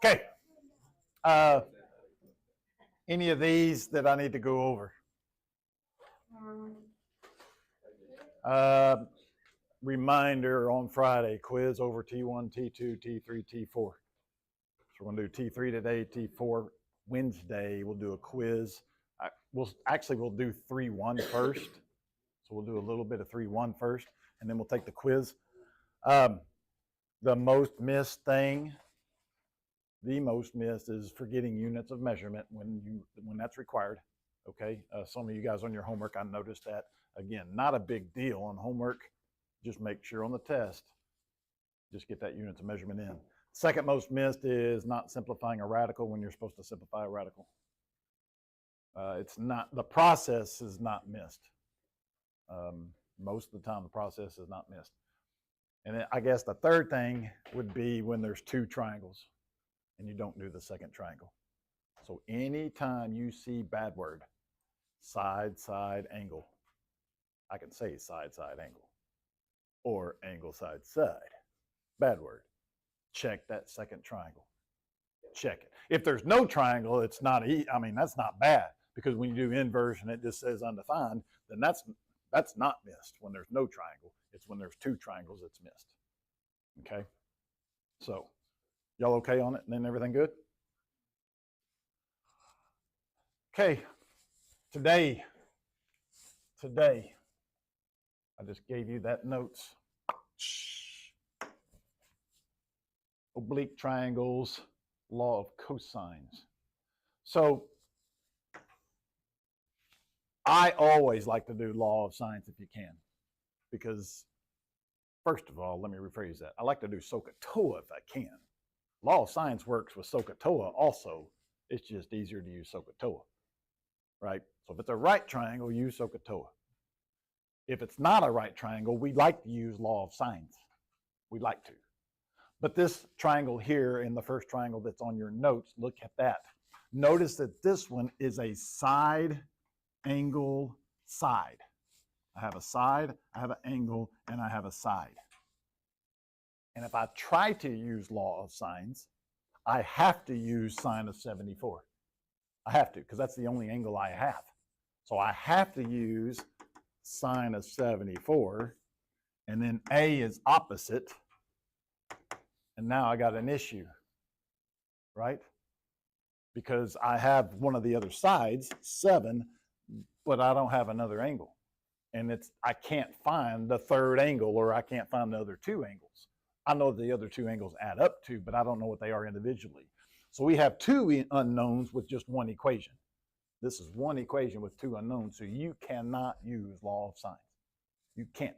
Okay. Uh, any of these that I need to go over? Uh, Reminder on Friday, quiz over T1, T2, T3, T4. So we're going to do T3 today, T4 Wednesday. We'll do a quiz. We'll do 3-1 first. So we'll do a little bit of 3-1 first, and then we'll take the quiz. The most missed is forgetting units of measurement when that's required. Okay, some of you guys on your homework, I noticed that. Again, not a big deal on homework. Just make sure on the test, just get that units of measurement in. Second most missed is not simplifying a radical when you're supposed to simplify a radical. It's not, the process is not missed. Most of the time, the process is not missed. And I guess the third thing would be when there's two triangles and you don't do the second triangle. So anytime you see bad word, side, side, angle, I can say side, side, angle, or angle, side, side, bad word. Check that second triangle. Check it. If there's no triangle, it's not, that's not bad, because when you do inversion, it just says undefined, then that's not missed when there's no triangle. It's when there's two triangles it's missed. Okay? So, y'all okay on it and then everything good? Okay, today, I just gave you that notes. Oblique triangles, law of cosines. So, I always like to do law of sines if you can, because first of all, let me rephrase that. I like to do SOHCAHTOA if I can. Law of sines works with SOHCAHTOA also. It's just easier to use SOHCAHTOA, right? So if it's a right triangle, use SOHCAHTOA. If it's not a right triangle, we like to use law of sines. We like to. But this triangle here in the first triangle that's on your notes, look at that. Notice that this one is a side angle side. I have a side, I have an angle, and I have a side. And if I try to use law of sines, I have to use sine of 74. I have to, because that's the only angle I have. So I have to use sine of 74, and then A is opposite, and now I got an issue, right? Because I have one of the other sides, 7, but I don't have another angle. And I can't find the third angle, or I can't find the other two angles. I know the other two angles add up to, but I don't know what they are individually. So we have two unknowns with just one equation. This is one equation with two unknowns, so you cannot use law of sines. You can't.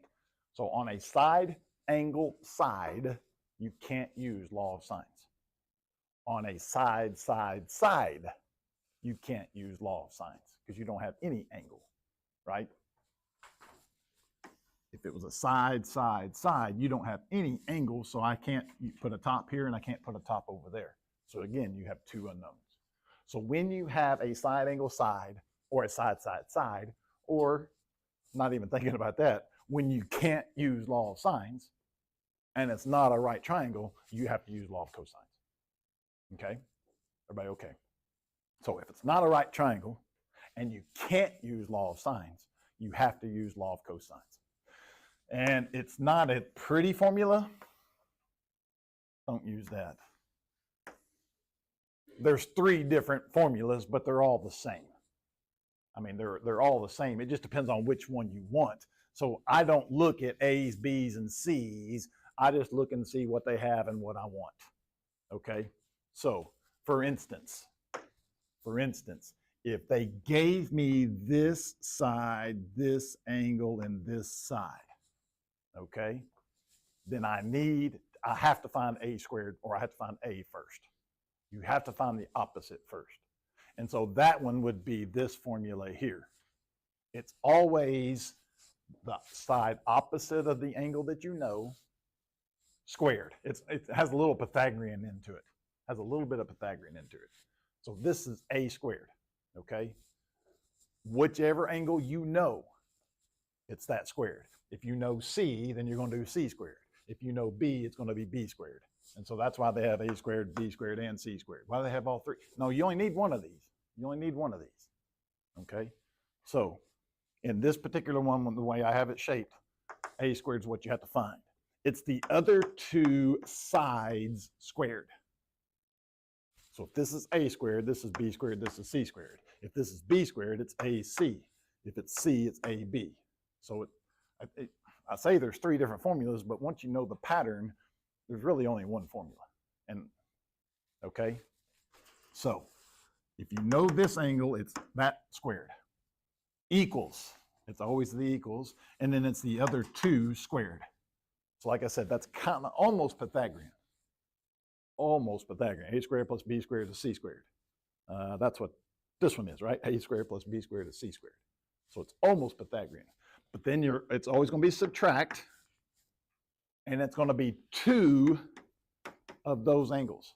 So on a side angle side, you can't use law of sines. On a side, side, side, you can't use law of sines because you don't have any angle, right? If it was a side, side, side, you don't have any angle, so I can't put a top here and I can't put a top over there. So again, you have two unknowns. So when you have a side angle side, or a side, side, side, or not even thinking about that, when you can't use law of sines, and it's not a right triangle, you have to use law of cosines. Okay? Everybody okay? So if it's not a right triangle, and you can't use law of sines, you have to use law of cosines. And it's not a pretty formula. Don't use that. There's 3 different formulas, but they're all the same. I mean, they're all the same. It just depends on which one you want. So I don't look at A's, B's, and C's. I just look and see what they have and what I want. Okay? So, for instance, if they gave me this side, this angle, and this side, okay, then I have to find A squared, or I have to find A first. You have to find the opposite first. And so that one would be this formula here. It's always the side opposite of the angle that you know, squared. It has a little Pythagorean into it. Has a little bit of Pythagorean into it. So this is A squared, okay? Whichever angle you know, it's that squared. If you know C, then you're going to do C squared. If you know B, it's going to be B squared. And so that's why they have a squared, b squared, and c squared. Why do they have all three? No, you only need one of these. You only need one of these. Okay? So in this particular one, the way I have it shaped, a squared is what you have to find. It's the other two sides squared. So if this is a squared, this is b squared, this is c squared. If this is b squared, it's ac. If it's c, it's ab. So I say there's three different formulas, but once you know the pattern, there's really only one formula. And okay, so if you know this angle, it's that squared. Equals, it's always the equals, and then it's the other two squared. So like I said, that's kind of almost Pythagorean. Almost Pythagorean. A squared plus b squared is c squared. That's what this one is, right? A squared plus b squared is c squared. So it's almost Pythagorean. But then it's always going to be subtract, and it's going to be two of those angles.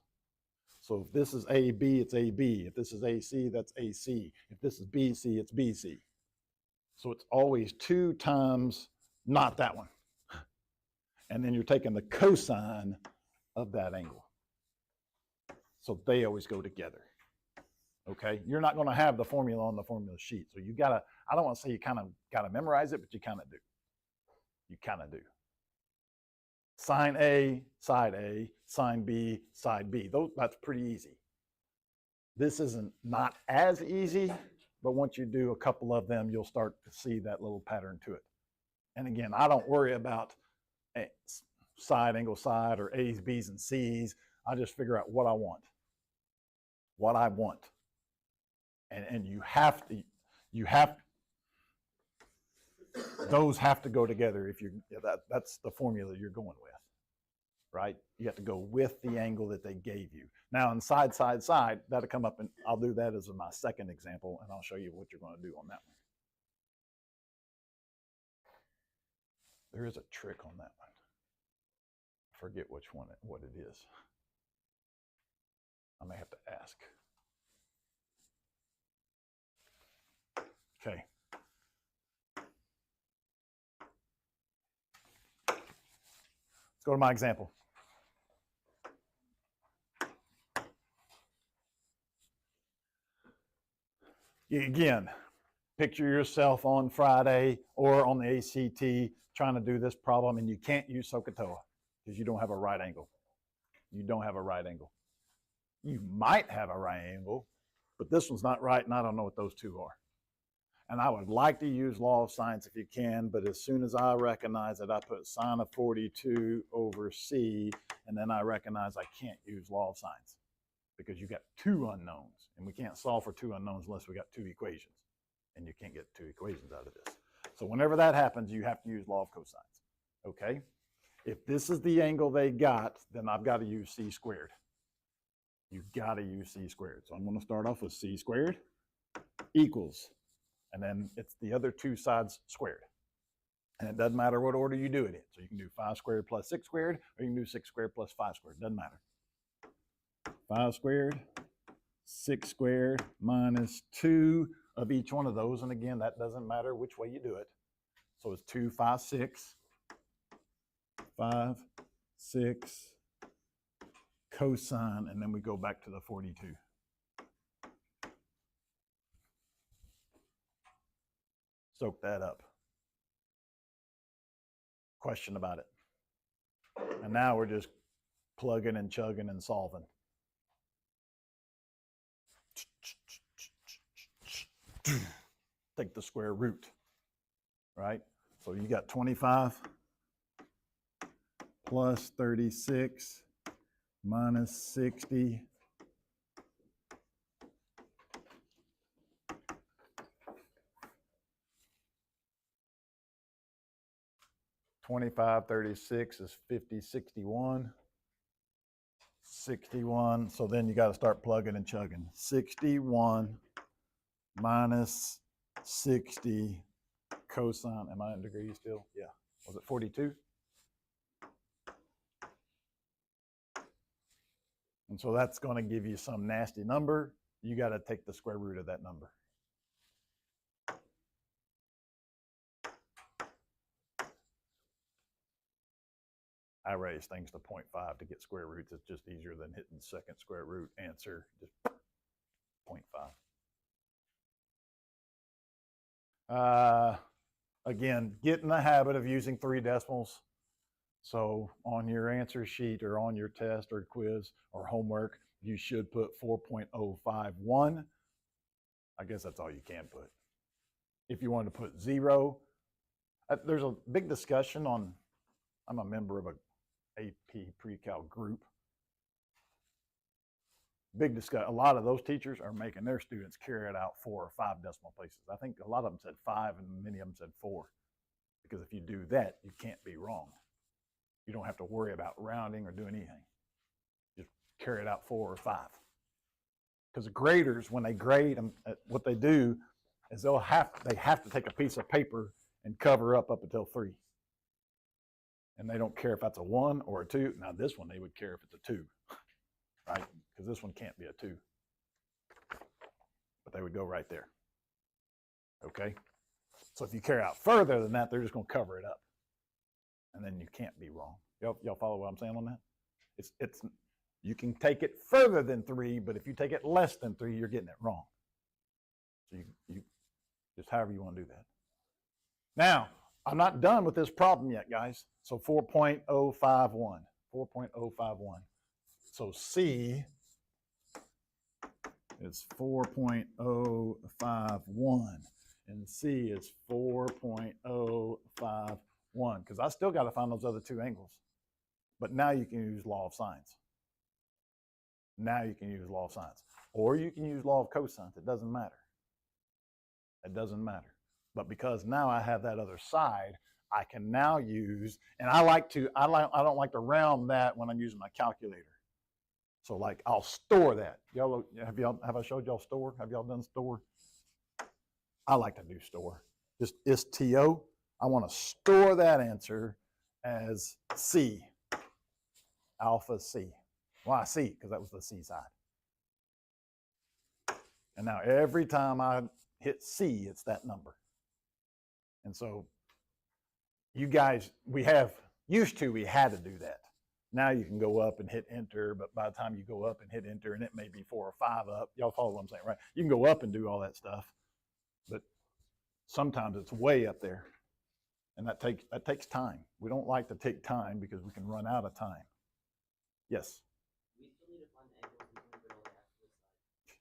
So if this is AB, it's AB. If this is AC, that's AC. If this is BC, it's BC. So it's always 2 times not that one. And then you're taking the cosine of that angle. So they always go together. Okay? You're not going to have the formula on the formula sheet. So you got to, I don't want to say you kind of got to memorize it, but you kind of do. You kind of do. Sine A, sine B, side B. That's pretty easy. This isn't not as easy, but once you do a couple of them, you'll start to see that little pattern to it. And again, I don't worry about side, angle, side, or A's, B's, and C's. I just figure out what I want. What I want. And you have to, those have to go together if that's the formula you're going with, right? You have to go with the angle that they gave you. Now in side, that'll come up, and I'll do that as my second example, and I'll show you what you're going to do on that one. There is a trick on that one. I forget what it is. I may have to ask. Okay. Let's go to my example. Again, picture yourself on Friday or on the ACT trying to do this problem, and you can't use SOHCAHTOA because you don't have a right angle. You don't have a right angle. You might have a right angle, but this one's not right, and I don't know what those two are. And I would like to use law of sines if you can, but as soon as I recognize that I put sine of 42 over c, and then I recognize I can't use law of sines because you got two unknowns, and we can't solve for two unknowns unless we got two equations, and you can't get two equations out of this. So whenever that happens, you have to use law of cosines, okay? If this is the angle they got, then I've got to use c squared. You've got to use c squared. So I'm going to start off with c squared equals, and then it's the other two sides squared. And it doesn't matter what order you do it in. So you can do 5 squared plus 6 squared, or you can do 6 squared plus 5 squared. Doesn't matter. 5 squared, 6 squared, minus 2 of each one of those. And again, that doesn't matter which way you do it. So it's 2, 5, 6. 5, 6, cosine, and then we go back to the 42. Soak that up. Question about it. And now we're just plugging and chugging and solving. Take the square root, right? So you got 25 plus 36 minus 60 . 25, 36 is 50, 61. 61, so then you got to start plugging and chugging. 61 minus 60 cosine. Am I in degrees still? Yeah. Was it 42? And so that's going to give you some nasty number. You got to take the square root of that number. I raise things to 0.5 to get square roots. It's just easier than hitting second square root answer, just 0.5. Again, get in the habit of using 3 decimals. So on your answer sheet or on your test or quiz or homework, you should put 4.051. I guess that's all you can put. If you want to put 0, there's a big discussion on, I'm a member of a AP pre-cal group. Big discussion. A lot of those teachers are making their students carry it out 4 or 5 decimal places. I think a lot of them said 5 and many of them said 4. Because if you do that, you can't be wrong. You don't have to worry about rounding or doing anything. Just carry it out 4 or 5. Because the graders, when they grade them, what they do is they have to take a piece of paper and cover up until 3. And they don't care if that's a 1 or a 2. Now this one, they would care if it's a 2, right? Because this one can't be a 2. But they would go right there. Okay? So if you carry out further than that, they're just going to cover it up. And then you can't be wrong. Y'all follow what I'm saying on that? It's you can take it further than 3, but if you take it less than 3, you're getting it wrong. So you just however you want to do that. Now, I'm not done with this problem yet, guys. So 4.051. 4.051. So C is 4.051. And C is 4.051, because I still got to find those other 2 angles. But now you can use law of sines. Now you can use law of sines. Or you can use law of cosines. It doesn't matter. It doesn't matter. But because now I have that other side, I can now use, and I don't like to round that when I'm using my calculator. So like I'll store that. Have I showed y'all store? Have y'all done store? I like to do store. Just STO. I want to store that answer as C, alpha C. Why C? Because that was the C side. And now every time I hit C, it's that number. And so you guys, we had to do that. Now you can go up and hit enter, but by the time you go up and hit enter, and it may be 4 or 5 up, y'all follow what I'm saying, right? You can go up and do all that stuff, but sometimes it's way up there, and that takes time. We don't like to take time because we can run out of time. Yes? We still need to find the angles between the side.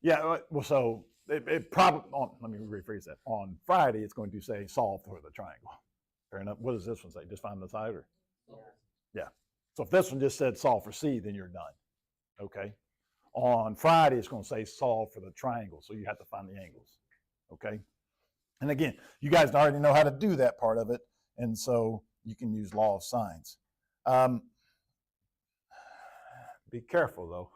Yeah, well, so it probably, let me rephrase that. On Friday, it's going to say solve for the triangle. Fair enough. What does this one say? Just find the side, or? Yeah. So if this one just said solve for C, then you're done. Okay? On Friday, it's going to say solve for the triangle, so you have to find the angles. Okay? And again, you guys already know how to do that part of it, and so you can use law of sines. Be careful, though.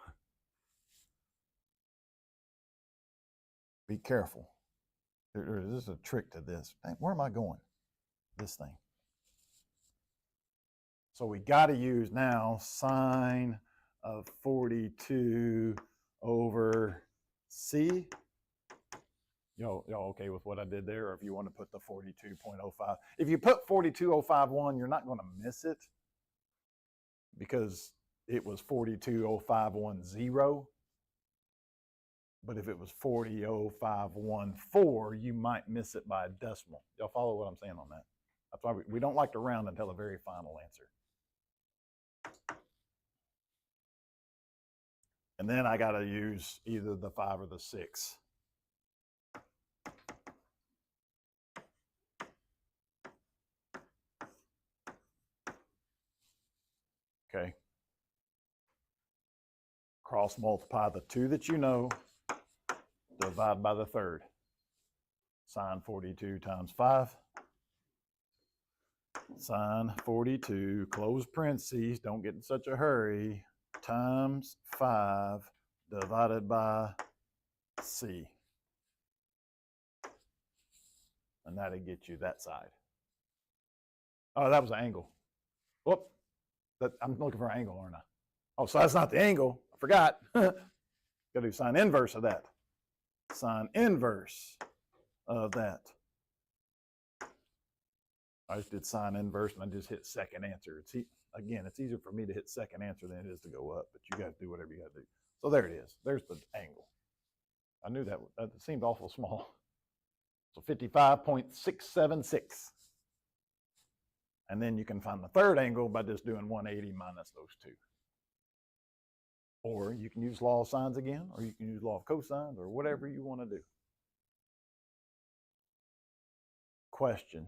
Be careful. There's a trick to this. Where am I going? This thing. So we got to use now sine of 42 over C. Y'all okay with what I did there? Or if you want to put the 42.05. If you put 42.051, you're not going to miss it because it was 42.0510. But if it was 40.0514, you might miss it by a decimal. Y'all follow what I'm saying on that? That's why we don't like to round until the very final answer. And then I got to use either the 5 or the 6. Okay. Cross multiply the 2 that you know, divide by the 3rd. Sine 42 times 5. Sine 42, close parentheses, don't get in such a hurry, times 5 divided by C. And that'll get you that side. Oh, that was an angle. Whoop. I'm looking for an angle, aren't I? Oh, so that's not the angle. I forgot. Got to do sine inverse of that. Sine inverse of that. I just did sine inverse and I just hit second answer. Again, it's easier for me to hit second answer than it is to go up, but you got to do whatever you got to do. So there it is. There's the angle. I knew that seemed awful small. So 55.676. And then you can find the third angle by just doing 180 minus those two. Or you can use law of sines again, or you can use law of cosines, or whatever you want to do. Question.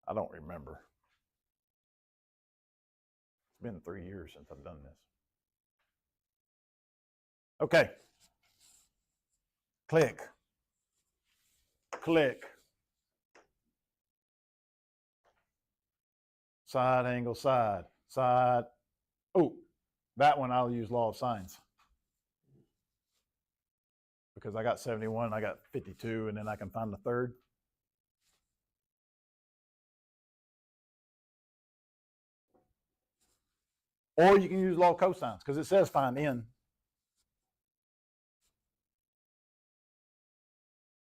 I don't remember. It's been 3 years since I've done this. Okay. Click. Click. Side, angle, side, side. Oh, that one I'll use law of sines. Because I got 71, I got 52, and then I can find the third. Or you can use law of cosines, because it says find n.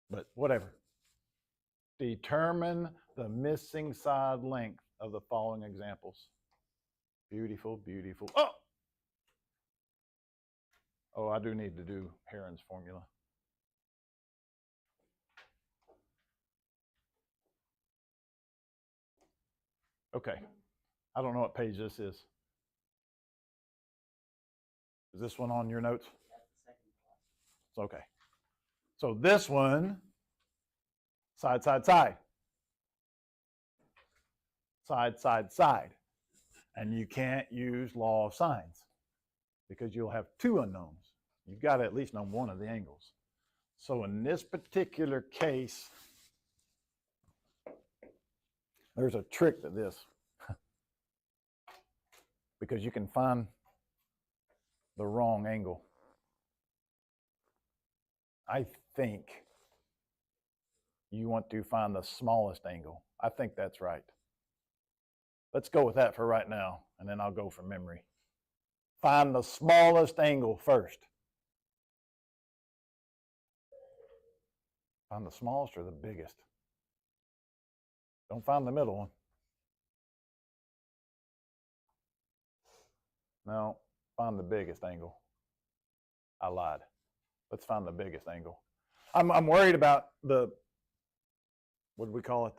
But whatever. Determine the missing side length of the following examples. Beautiful, beautiful. Oh! Oh, I do need to do Heron's formula. Okay. I don't know what page this is. Is this one on your notes? It's okay. So this one, side, side, side. Side, side, side. And you can't use law of sines because you'll have two unknowns. You've got to at least know one of the angles. So in this particular case, there's a trick to this because you can find the wrong angle. I think you want to find the smallest angle. I think that's right. Let's go with that for right now, and then I'll go from memory. Find the smallest angle first. Find the smallest or the biggest. Don't find the middle one. No, find the biggest angle. I lied. Let's find the biggest angle. I'm worried about the, what do we call it?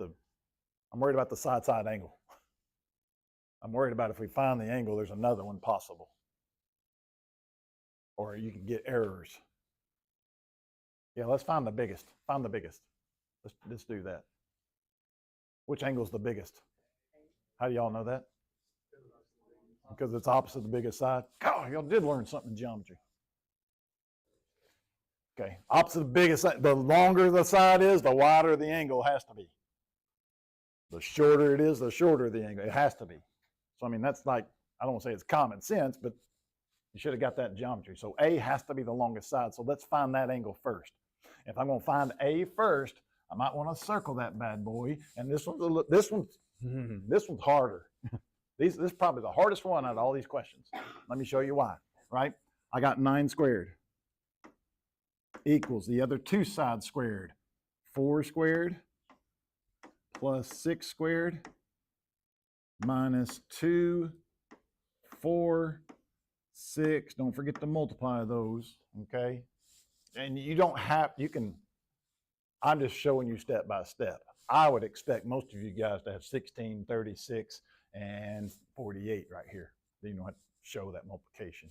I'm worried about the side-side angle. I'm worried about if we find the angle, there's another one possible. Or you can get errors. Yeah, let's find the biggest. Find the biggest. Let's do that. Which angle is the biggest? How do y'all know that? Because it's opposite the biggest side. God, y'all did learn something in geometry. Okay, opposite the biggest side. The longer the side is, the wider the angle has to be. The shorter it is, the shorter the angle. It has to be. So, I mean, that's like, I don't want to say it's common sense, but you should have got that in geometry. So A has to be the longest side. So let's find that angle first. If I'm going to find A first, I might want to circle that bad boy. And this one's harder. This is probably the hardest one out of all these questions. Let me show you why, right? I got 9 squared equals the other two sides squared. 4 squared plus 6 squared minus 2, 4, 6. Don't forget to multiply those, okay? And you don't have, you can, I'm just showing you step by step. I would expect most of you guys to have 16, 36, and 48 right here. Then you don't have to show that multiplication.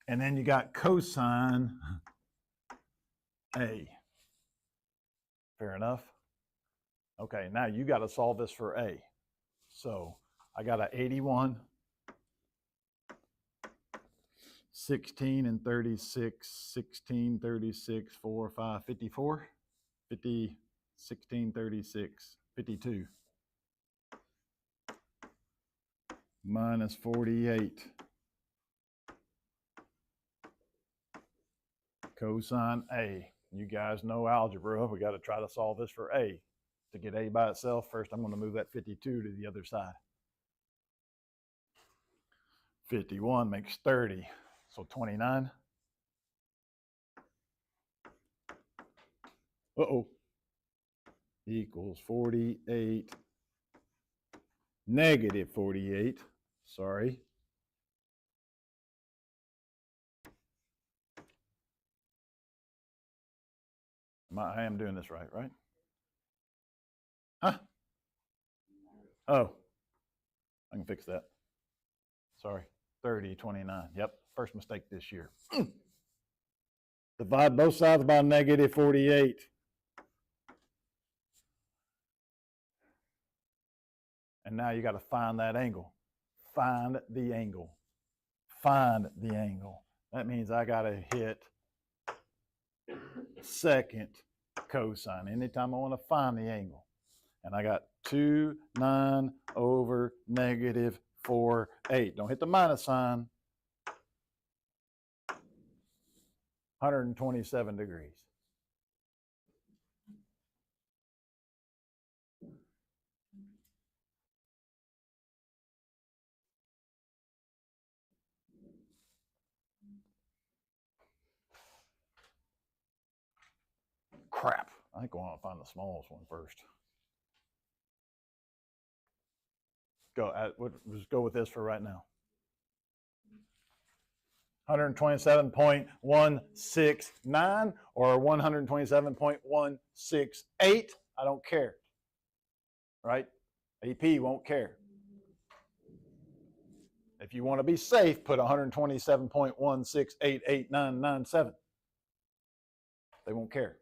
And then you got cosine A. Fair enough? Okay, now you got to solve this for A. So I got an 81, 16 and 36, 16, 36, 4, 5, 54, 50, 16, 36, 52. Minus 48. Cosine A. You guys know algebra. We got to try to solve this for A. To get A by itself, first I'm going to move that 52 to the other side. 51 makes 30. So 29. Uh-oh. Equals 48 negative 48. Sorry. I am doing this right? Huh? Oh, I can fix that. Sorry. 30/29. Yep, first mistake this year. Divide both sides by negative 48. And now you got to find that angle. Find the angle. Find the angle. That means I got to hit second cosine anytime I want to find the angle. And I got 2/9 over negative 4/8. Don't hit the minus sign. 127 degrees. Crap. I think I want to find the smallest one first. Just go with this for right now. 127.169 or 127.168. I don't care. Right? AP won't care. If you want to be safe, put 127.1688997. They won't care.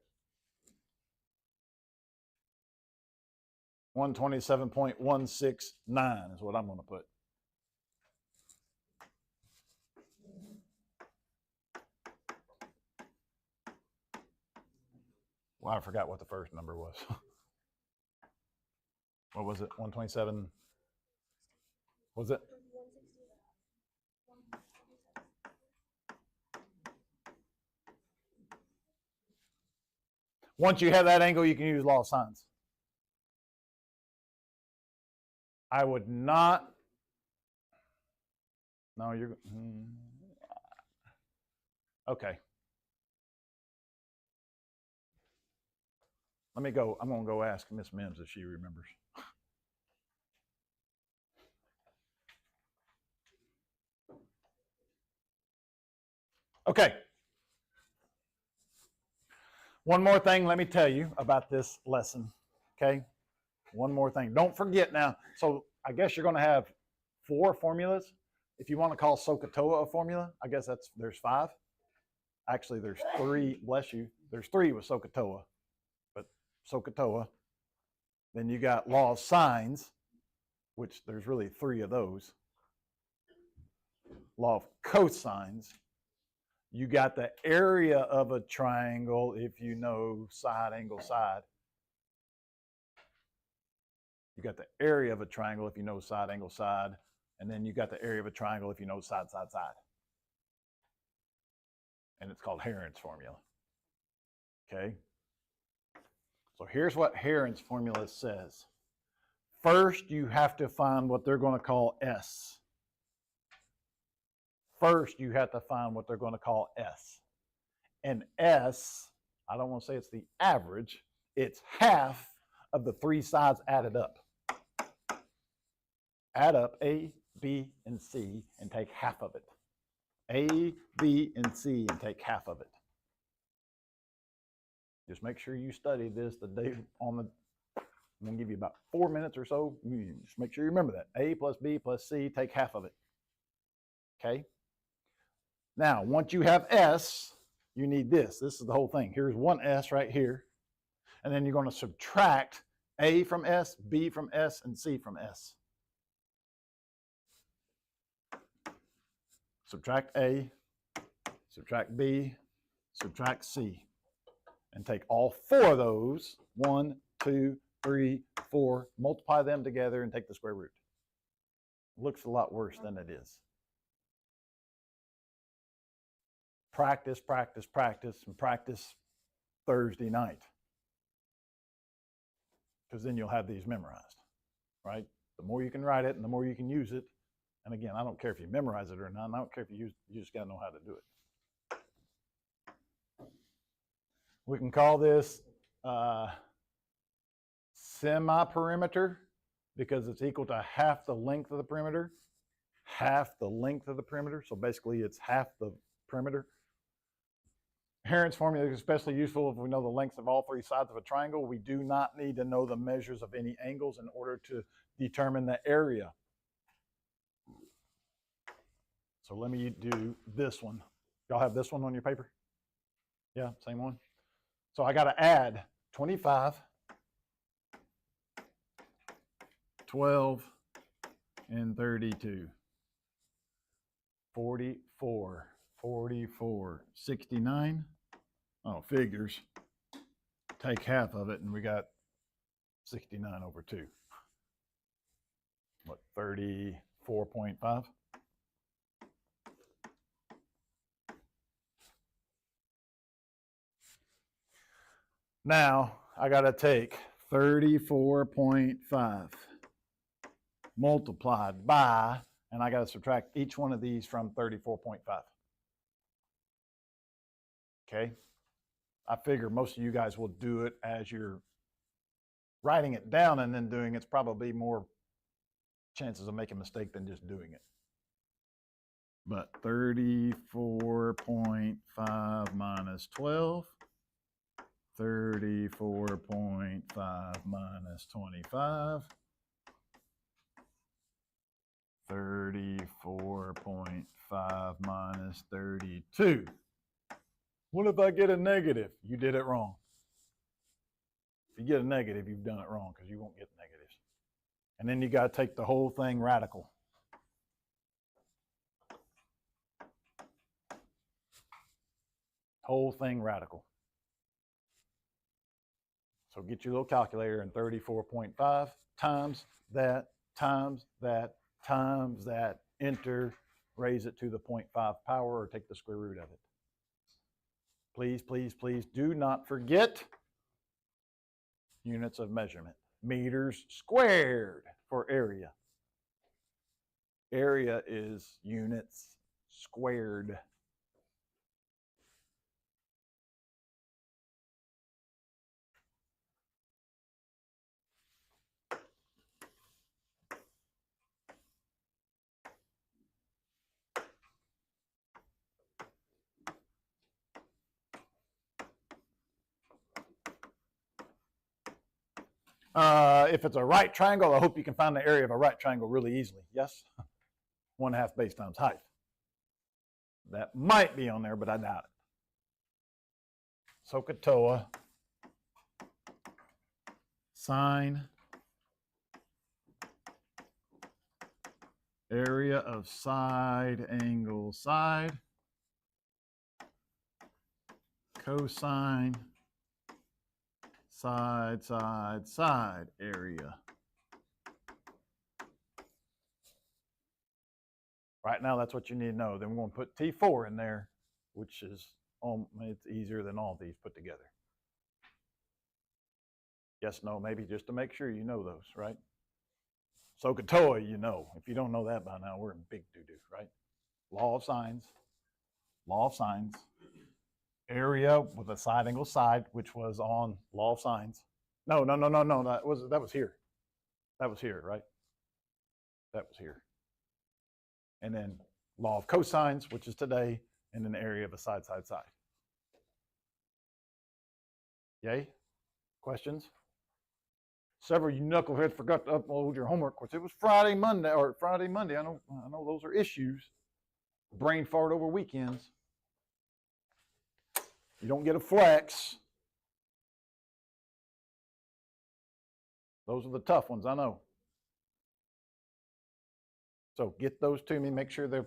127.169 is what I'm going to put. Well, I forgot what the first number was. What was it? 127? Was it? Once you have that angle, you can use law of sines. I would not. No, you're. Okay. Let me go. I'm going to go ask Miss Mims if she remembers. Okay. One more thing let me tell you about this lesson. Okay. One more thing. Don't forget now. So I guess you're going to have 4 formulas. If you want to call SOHCAHTOA a formula, I guess there's 5. Actually, there's 3. Bless you. There's 3 with SOHCAHTOA. But SOHCAHTOA. Then you got law of sines, which there's really 3 of those. Law of cosines. You got the area of a triangle if you know side, angle, side. You got the area of a triangle if you know side, angle, side. And then you got the area of a triangle if you know side, side, side. And it's called Heron's formula. Okay? So here's what Heron's formula says. First, you have to find what they're going to call S. First, you have to find what they're going to call S. And S, I don't want to say it's the average, it's half of the 3 sides added up. Add up A, B, and C and take half of it. A, B, and C and take half of it. Just make sure you study this the day on the, I'm going to give you about 4 minutes or so. Just make sure you remember that. A plus B plus C, take half of it. Okay? Now, once you have S, you need this. This is the whole thing. Here's one S right here. And then you're going to subtract A from S, B from S, and C from S. Subtract A, subtract B, subtract C. And take all 4 of those, 1, 2, 3, 4, multiply them together and take the square root. Looks a lot worse than it is. Practice, practice, practice, and practice Thursday night. Because then you'll have these memorized, right? The more you can write it and the more you can use it. And again, I don't care if you memorize it or not. I don't care if you just got to know how to do it. We can call this semi-perimeter because it's equal to half the length of the perimeter. Half the length of the perimeter. So basically it's half the perimeter. Heron's formula is especially useful if we know the lengths of all three sides of a triangle. We do not need to know the measures of any angles in order to determine the area. So let me do this one. Y'all have this one on your paper? Yeah, same one. So I got to add 25, 12, and 32. 44, 44, 69. Oh, figures. Take half of it, and we got 69 over 2. What, 34.5? Now, I got to take 34.5 multiplied by, and I got to subtract each one of these from 34.5. Okay? I figure most of you guys will do it as you're writing it down and then doing it's probably more chances of making a mistake than just doing it. But 34.5 minus 12, 34.5 minus 25, 34.5 minus 32. What if I get a negative? You did it wrong. If you get a negative, you've done it wrong because you won't get negatives. And then you got to take the whole thing radical. Whole thing radical. So get your little calculator and 34.5 times that, times that, times that, enter, raise it to the 0.5 power or take the square root of it. Please, please, please do not forget units of measurement. Meters squared for area. Area is units squared. If it's a right triangle, I hope you can find the area of a right triangle really easily. Yes? 1/2 base times height. That might be on there, but I doubt it. SOHCAHTOA, sine, area of side angle side, cosine, side, side, side area. Right now, that's what you need to know. Then we're going to put T4 in there, which is it's easier than all these put together. Yes, no, maybe just to make sure you know those, right? SOHCAHTOA, you know. If you don't know that by now, we're in big doo-doo, right? Law of sines. Law of sines. Area with a side angle side, which was on law of sines. No. That was here. That was here, right? That was here. And then law of cosines, which is today, and then area of a side, side, side. Yay? Questions? Several of you knuckleheads forgot to upload your homework. Of course, it was Friday, Monday. I know those are issues. Brain fart over weekends. You don't get a flex. Those are the tough ones, I know. So get those to me. Make sure they're